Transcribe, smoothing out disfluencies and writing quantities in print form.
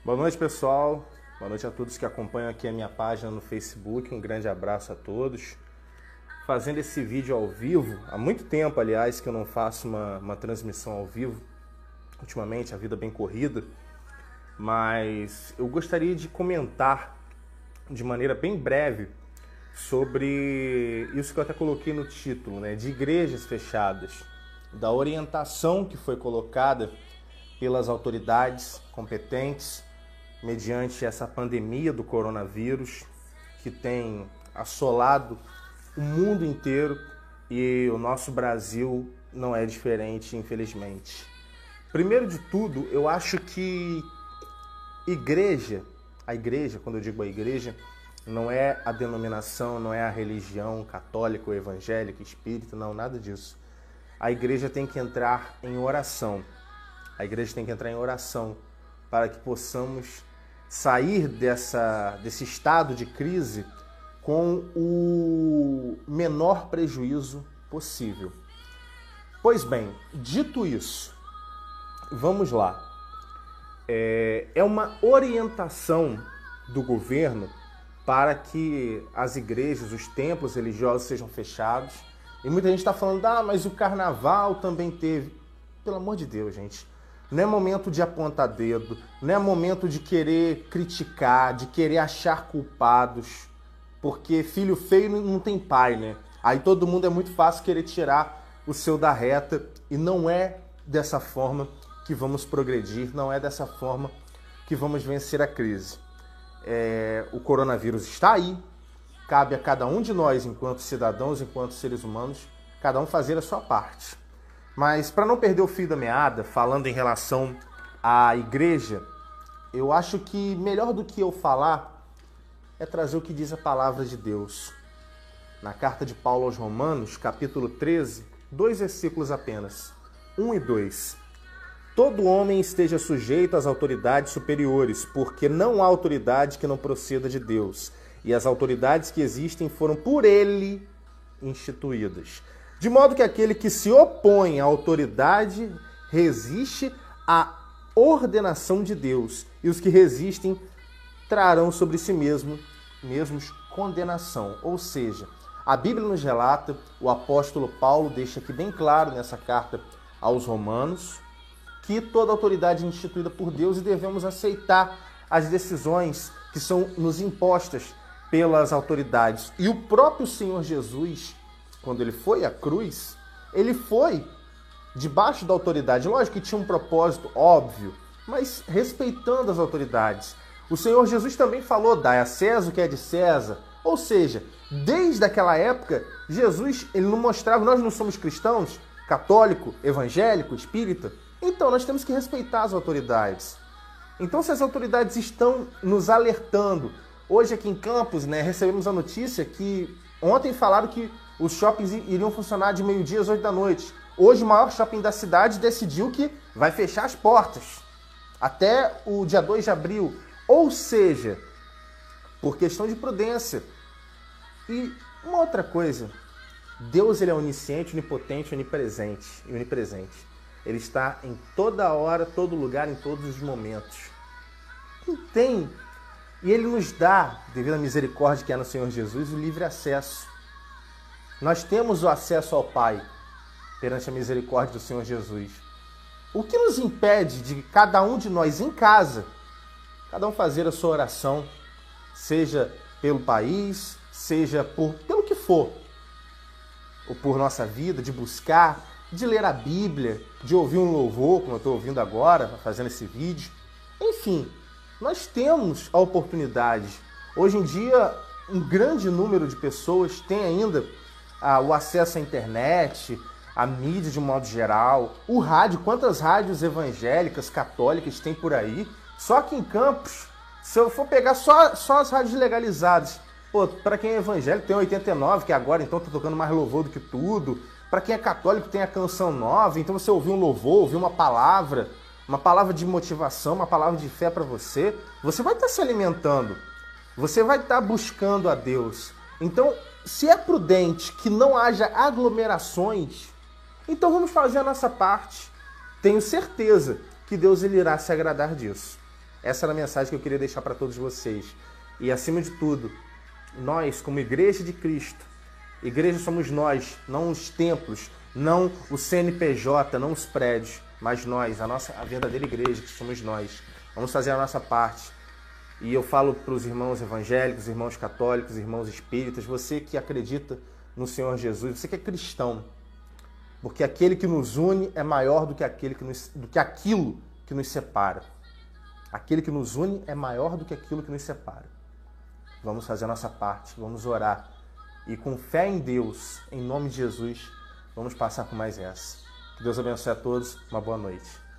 Boa noite, pessoal. Boa noite a todos que acompanham aqui a minha página no Facebook. Um grande abraço a todos. Fazendo esse vídeo ao vivo, há muito tempo, aliás, que eu não faço uma transmissão ao vivo. Ultimamente, a vida bem corrida. Mas eu gostaria de comentar de maneira bem breve sobre isso que eu até coloquei no título, né? De igrejas fechadas, da orientação que foi colocada pelas autoridades competentes mediante essa pandemia do coronavírus que tem assolado o mundo inteiro e o nosso Brasil não é diferente, infelizmente. Primeiro de tudo, eu acho que a igreja, quando eu digo a igreja, não é a denominação, não é a religião católica ou evangélica, espírita, não, nada disso. A igreja tem que entrar em oração. A igreja tem que entrar em oração para que possamos sair desse estado de crise com o menor prejuízo possível. Pois bem, dito isso, vamos lá. É uma orientação do governo para que as igrejas, os templos religiosos sejam fechados. E muita gente está falando, mas o carnaval também teve. Pelo amor de Deus, gente. Não é momento de apontar dedo, não é momento de querer criticar, de querer achar culpados, porque filho feio não tem pai, né? Aí todo mundo é muito fácil querer tirar o seu da reta e não é dessa forma que vamos progredir, não é dessa forma que vamos vencer a crise. O coronavírus está aí, cabe a cada um de nós, enquanto cidadãos, enquanto seres humanos, cada um fazer a sua parte. Mas para não perder o fio da meada, falando em relação à igreja, eu acho que melhor do que eu falar é trazer o que diz a palavra de Deus. Na carta de Paulo aos Romanos, capítulo 13, 2 versículos apenas, 1 e 2. Todo homem esteja sujeito às autoridades superiores, porque não há autoridade que não proceda de Deus, e as autoridades que existem foram por ele instituídas. De modo que aquele que se opõe à autoridade resiste à ordenação de Deus, e os que resistem trarão sobre si mesmos condenação. Ou seja, a Bíblia nos relata, o apóstolo Paulo deixa aqui bem claro nessa carta aos Romanos, que toda autoridade é instituída por Deus e devemos aceitar as decisões que são nos impostas pelas autoridades. E o próprio Senhor Jesus, quando ele foi à cruz, ele foi debaixo da autoridade. Lógico que tinha um propósito óbvio, mas respeitando as autoridades. O Senhor Jesus também falou, dai a César o que é de César. Ou seja, desde aquela época, Jesus ele não mostrava, nós não somos cristãos, católico, evangélico, espírita, então nós temos que respeitar as autoridades. Então se as autoridades estão nos alertando, hoje aqui em Campos, recebemos a notícia que ontem falaram que os shoppings iriam funcionar de meio-dia às 8 da noite. Hoje o maior shopping da cidade decidiu que vai fechar as portas até o dia 2 de abril. Ou seja, por questão de prudência. E uma outra coisa, Deus ele é onisciente, onipotente, onipresente e onipresente. Ele está em toda hora, todo lugar, em todos os momentos. E ele nos dá, devido à misericórdia que é no Senhor Jesus, o livre acesso. Nós temos o acesso ao Pai perante a misericórdia do Senhor Jesus. O que nos impede de cada um de nós em casa, cada um fazer a sua oração, seja pelo país, seja pelo que for, ou por nossa vida, de buscar, de ler a Bíblia, de ouvir um louvor, como eu estou ouvindo agora, fazendo esse vídeo. Enfim, nós temos a oportunidade. Hoje em dia, um grande número de pessoas tem ainda o acesso à internet, à mídia de um modo geral, o rádio, quantas rádios evangélicas, católicas tem por aí? Só aqui em Campos, se eu for pegar só as rádios legalizadas, para quem é evangélico tem 89, que agora então está tocando mais louvor do que tudo. Para quem é católico tem a canção nova, então você ouvir um louvor, ouvir uma palavra de motivação, uma palavra de fé para você, você vai estar se alimentando, você vai estar buscando a Deus. Então, se é prudente que não haja aglomerações, então vamos fazer a nossa parte. Tenho certeza que Deus ele irá se agradar disso. Essa era a mensagem que eu queria deixar para todos vocês. E acima de tudo, nós, como Igreja de Cristo, igreja somos nós, não os templos, não o CNPJ, não os prédios, mas nós, a verdadeira igreja, que somos nós. Vamos fazer a nossa parte. E eu falo para os irmãos evangélicos, irmãos católicos, irmãos espíritas, você que acredita no Senhor Jesus, você que é cristão, porque aquele que nos une é maior do que aquilo que nos separa. Aquele que nos une é maior do que aquilo que nos separa. Vamos fazer a nossa parte, vamos orar. E com fé em Deus, em nome de Jesus, vamos passar por mais essa. Que Deus abençoe a todos. Uma boa noite.